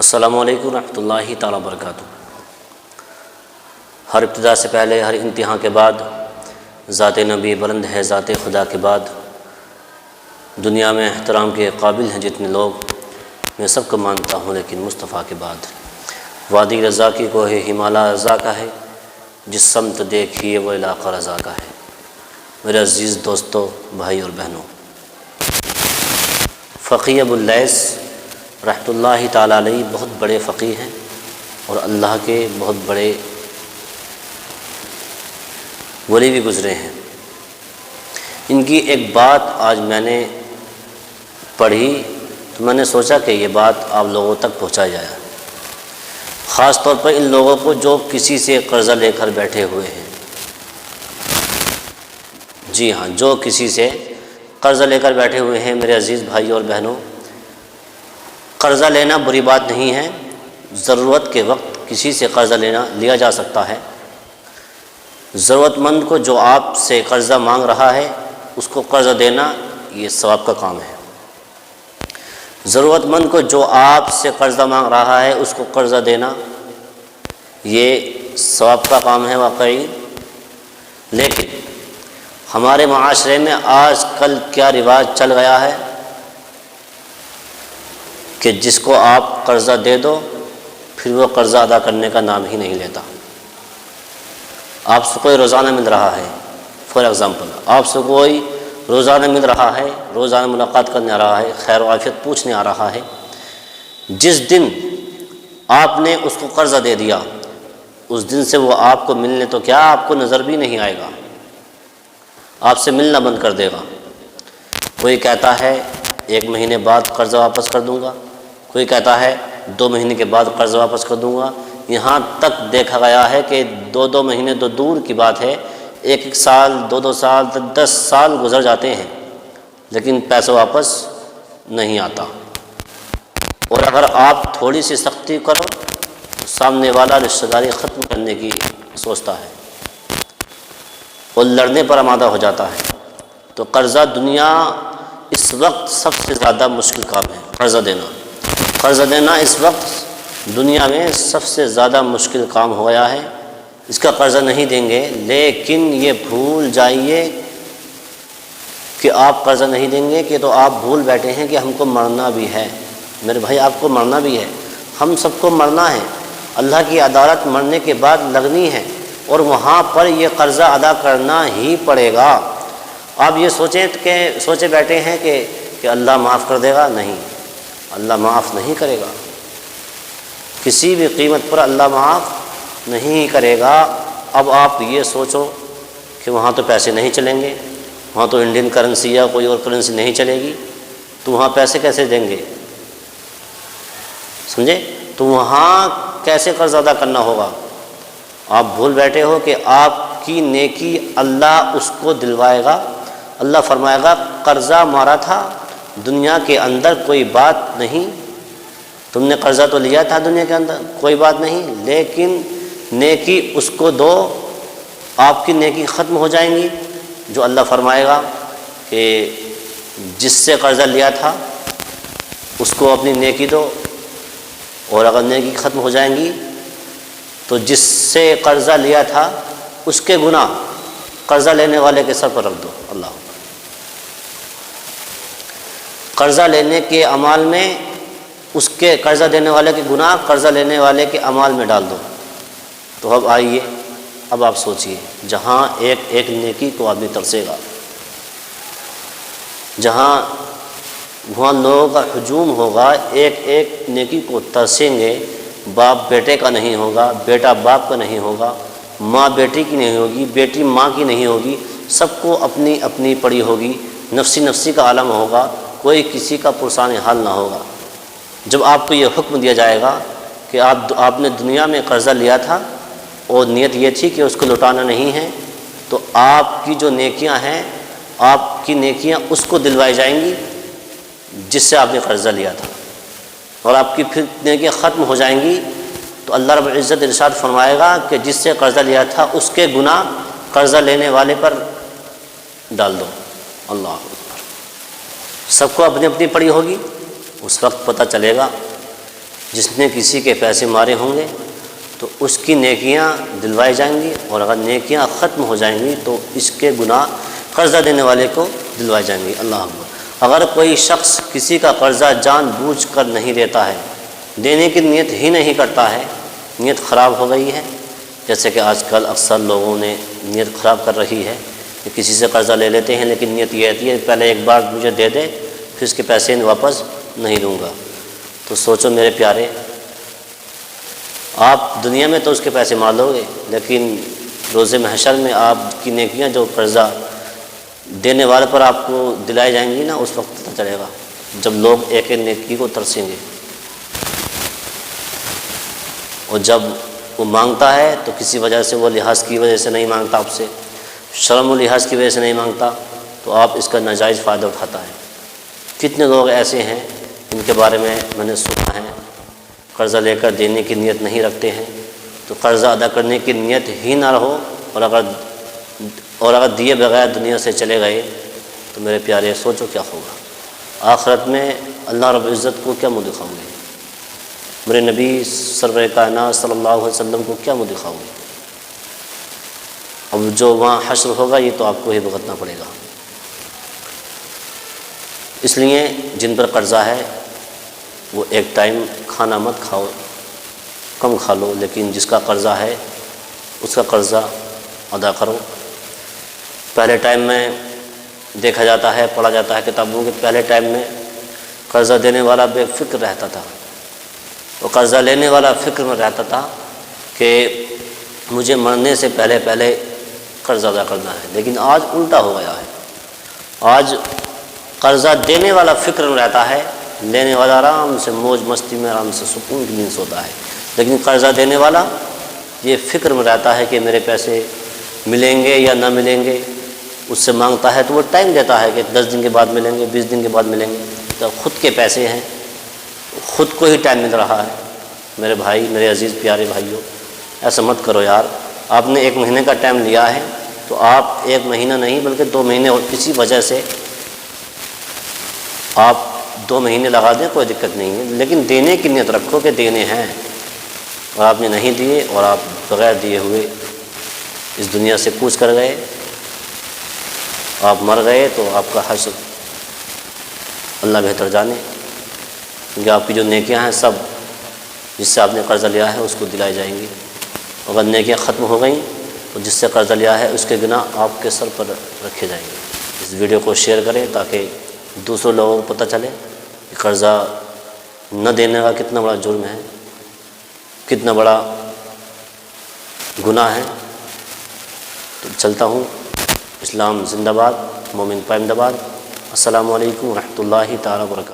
السلام علیکم ورحمۃ اللہ تعالیٰ وبرکاتہ۔ ہر ابتدا سے پہلے، ہر انتہا کے بعد ذات نبی بلند ہے، ذات خدا کے بعد دنیا میں احترام کے قابل ہیں جتنے لوگ، میں سب کو مانتا ہوں لیکن مصطفیٰ کے بعد وادی رضا کی کوہ ہمالا رضا کا ہے، جس سمت دیکھیے وہ علاقہ رضا کا ہے۔ میرے عزیز دوستو، بھائی اور بہنوں، فقی ابو اللیث رحمۃ اللہ تعالیٰ علیہ بہت بڑے فقی ہیں اور اللہ کے بہت بڑے ولی بھی گزرے ہیں۔ ان کی ایک بات آج میں نے پڑھی تو میں نے سوچا کہ یہ بات آپ لوگوں تک پہنچایا جائے، خاص طور پر ان لوگوں کو جو کسی سے قرضہ لے کر بیٹھے ہوئے ہیں۔ جی ہاں، جو کسی سے قرضہ لے کر بیٹھے ہوئے ہیں، میرے عزیز بھائی اور بہنوں، قرضہ لینا بری بات نہیں ہے۔ ضرورت کے وقت کسی سے قرضہ لیا جا سکتا ہے۔ ضرورت مند کو جو آپ سے قرضہ مانگ رہا ہے اس کو قرضہ دینا یہ ثواب کا کام ہے۔ ضرورت مند کو جو آپ سے قرضہ مانگ رہا ہے اس کو قرضہ دینا یہ ثواب کا کام ہے واقعی۔ لیکن ہمارے معاشرے میں آج کل کیا رواج چل گیا ہے کہ جس کو آپ قرضہ دے دو پھر وہ قرضہ ادا کرنے کا نام ہی نہیں لیتا۔ آپ سے کوئی روزانہ مل رہا ہے، فار ایگزامپل آپ سے کوئی روزانہ مل رہا ہے، روزانہ ملاقات کرنے آ رہا ہے، خیر و عافیت پوچھنے آ رہا ہے، جس دن آپ نے اس کو قرضہ دے دیا اس دن سے وہ آپ کو ملنے تو کیا آپ کو نظر بھی نہیں آئے گا، آپ سے ملنا بند کر دے گا۔ کوئی کہتا ہے 1 مہینے بعد قرضہ واپس کر دوں گا، کوئی کہتا ہے 2 مہینے کے بعد قرضہ واپس کر دوں گا، یہاں تک دیکھا گیا ہے کہ 2 مہینے تو دور کی بات ہے، 1 سال 2 سال 10 سال گزر جاتے ہیں لیکن پیسہ واپس نہیں آتا۔ اور اگر آپ تھوڑی سی سختی کرو تو سامنے والا رشتہ داری ختم کرنے کی سوچتا ہے اور لڑنے پر آمادہ ہو جاتا ہے۔ تو قرضہ دنیا اس وقت سب سے زیادہ مشکل کام ہے۔ قرضہ دینا اس وقت دنیا میں سب سے زیادہ مشکل کام ہو گیا ہے۔ اس کا قرضہ نہیں دیں گے، لیکن یہ بھول جائیے کہ آپ قرضہ نہیں دیں گے کہ تو آپ بھول بیٹھے ہیں کہ ہم کو مرنا بھی ہے۔ میرے بھائی، آپ کو مرنا بھی ہے، ہم سب کو مرنا ہے۔ اللہ کی عدالت مرنے کے بعد لگنی ہے اور وہاں پر یہ قرضہ ادا کرنا ہی پڑے گا۔ آپ یہ سوچے بیٹھے ہیں کہ اللہ معاف کر دے گا، نہیں، اللہ معاف نہیں کرے گا، کسی بھی قیمت پر اللہ معاف نہیں کرے گا۔ اب آپ یہ سوچو کہ وہاں تو پیسے نہیں چلیں گے، وہاں تو انڈین کرنسی یا کوئی اور کرنسی نہیں چلے گی، تو وہاں پیسے کیسے دیں گے؟ سمجھے؟ تو وہاں کیسے قرض ادا کرنا ہوگا؟ آپ بھول بیٹھے ہو کہ آپ کی نیکی اللہ اس کو دلوائے گا۔ اللہ فرمائے گا قرضہ مارا تھا دنیا کے اندر کوئی بات نہیں، تم نے قرضہ تو لیا تھا دنیا کے اندر کوئی بات نہیں، لیکن نیکی اس کو دو، آپ کی نیکی ختم ہو جائیں گی۔ جو اللہ فرمائے گا کہ جس سے قرضہ لیا تھا اس کو اپنی نیکی دو، اور اگر نیکی ختم ہو جائیں گی تو جس سے قرضہ لیا تھا اس کے گناہ قرضہ لینے والے کے سر پر رکھ دو۔ اللہ اکبر۔ قرضہ لینے کے اعمال میں اس کے قرضہ دینے والے کے گناہ قرضہ لینے والے کے اعمال میں ڈال دو۔ تو اب آئیے، اب آپ سوچئے، جہاں ایک نیکی کو آدمی ترسے گا، جہاں وہاں لوگوں کا ہجوم ہوگا، ایک نیکی کو ترسیں گے، باپ بیٹے کا نہیں ہوگا، بیٹا باپ کا نہیں ہوگا، ماں بیٹی کی نہیں ہوگی، بیٹی ماں کی نہیں ہوگی، سب کو اپنی اپنی پڑی ہوگی، نفسی کا عالم ہوگا، کوئی کسی کا پرسان حال نہ ہوگا۔ جب آپ کو یہ حکم دیا جائے گا کہ آپ نے دنیا میں قرضہ لیا تھا اور نیت یہ تھی کہ اس کو لوٹانا نہیں ہے، تو آپ کی جو نیکیاں ہیں، آپ کی نیکیاں اس کو دلوائی جائیں گی جس سے آپ نے قرضہ لیا تھا، اور آپ کی پھر نیکیاں ختم ہو جائیں گی۔ تو اللہ رب العزت ارشاد فرمائے گا کہ جس سے قرضہ لیا تھا اس کے گناہ قرضہ لینے والے پر ڈال دو۔ اللہ اکبر۔ سب کو اپنی اپنی پڑی ہوگی۔ اس وقت پتہ چلے گا جس نے کسی کے پیسے مارے ہوں گے تو اس کی نیکیاں دلوائی جائیں گی، اور اگر نیکیاں ختم ہو جائیں گی تو اس کے گناہ قرضہ دینے والے کو دلوائے جائیں گے۔ اللہ اکبر۔ اگر کوئی شخص کسی کا قرضہ جان بوجھ کر نہیں دیتا ہے، دینے کی نیت ہی نہیں کرتا ہے، نیت خراب ہو گئی ہے، جیسے کہ آج کل اکثر لوگوں نے نیت خراب کر رہی ہے کہ کسی سے قرضہ لے لیتے ہیں لیکن نیت یہ رہتی ہے پہلے ایک بار مجھے دے دے پھر اس کے پیسے واپس نہیں لوں گا۔ تو سوچو میرے پیارے، آپ دنیا میں تو اس کے پیسے مار لو گے، لیکن روز محشر میں آپ کی نیکیاں جو قرضہ دینے والے پر آپ کو دلائی جائیں گی نا، اس وقت پتہ چلے گا جب لوگ ایک ایک نیکی کو ترسیں گے۔ اور جب وہ مانگتا ہے تو کسی وجہ سے، وہ لحاظ کی وجہ سے نہیں مانگتا آپ سے، شرم و لحاظ کی وجہ سے نہیں مانگتا، تو آپ اس کا ناجائز فائدہ اٹھاتا ہے۔ کتنے لوگ ایسے ہیں ان کے بارے میں نے سنا ہے، قرضہ لے کر دینے کی نیت نہیں رکھتے ہیں، تو قرضہ ادا کرنے کی نیت ہی نہ رہو، اور اگر دیے بغیر دنیا سے چلے گئے تو میرے پیارے سوچو کیا ہوگا، آخرت میں اللہ رب العزت کو کیا منہ دکھاؤ گے، میرے نبی سرور کائنات صلی اللہ علیہ وسلم کو کیا منہ دکھاؤ گے؟ اب جو وہاں حشر ہوگا یہ تو آپ کو ہی بھگتنا پڑے گا۔ اس لیے جن پر قرضہ ہے وہ ایک ٹائم کھانا مت کھاؤ، کم کھا لو، لیکن جس کا قرضہ ہے اس کا قرضہ ادا کرو۔ پہلے ٹائم میں دیکھا جاتا ہے، پڑھا جاتا ہے کتابوں کے، پہلے ٹائم میں قرضہ دینے والا بے فکر رہتا تھا، اور قرضہ لینے والا فکر میں رہتا تھا کہ مجھے مرنے سے پہلے پہلے قرض ادا کرنا ہے، لیکن آج الٹا ہو گیا ہے۔ آج قرضہ دینے والا فکر میں رہتا ہے، لینے والا آرام سے موج مستی میں آرام سے سکون کی نیند سوتا ہے، لیکن قرضہ دینے والا یہ فکر میں رہتا ہے کہ میرے پیسے ملیں گے یا نہ ملیں گے۔ اس سے مانگتا ہے تو وہ ٹائم دیتا ہے کہ 10 دن کے بعد ملیں گے، 20 دن کے بعد ملیں گے، تو خود کے پیسے ہیں، خود کو ہی ٹائم مل رہا ہے۔ میرے بھائی، میرے عزیز پیارے بھائیوں، ایسا مت کرو یار۔ آپ نے 1 مہینے کا ٹائم لیا ہے تو آپ 1 مہینہ نہیں بلکہ 2 مہینے، اور کسی وجہ سے آپ 2 مہینے لگا دیں، کوئی دقت نہیں ہے، لیکن دینے کی نیت رکھو کہ دینے ہیں، اور آپ نے نہیں دیے اور آپ بغیر دیے ہوئے اس دنیا سے کوچ کر گئے، آپ مر گئے تو آپ کا حشر اللہ بہتر جانے، کیونکہ آپ کی جو نیکیاں ہیں سب جس سے آپ نے قرضہ لیا ہے اس کو دلائی جائیں گی۔ اگر نیکیاں ختم ہو گئیں تو جس سے قرضہ لیا ہے اس کے گناہ آپ کے سر پر رکھے جائیں گے۔ اس ویڈیو کو شیئر کریں تاکہ دوسرے لوگوں کو پتہ چلے کہ قرضہ نہ دینے کا کتنا بڑا جرم ہے، کتنا بڑا گناہ ہے۔ تو چلتا ہوں، اسلام زندہ باد، مومن پائندہ باد۔ السلام علیکم ورحمۃ اللہ تعالیٰ وبرکاتہ۔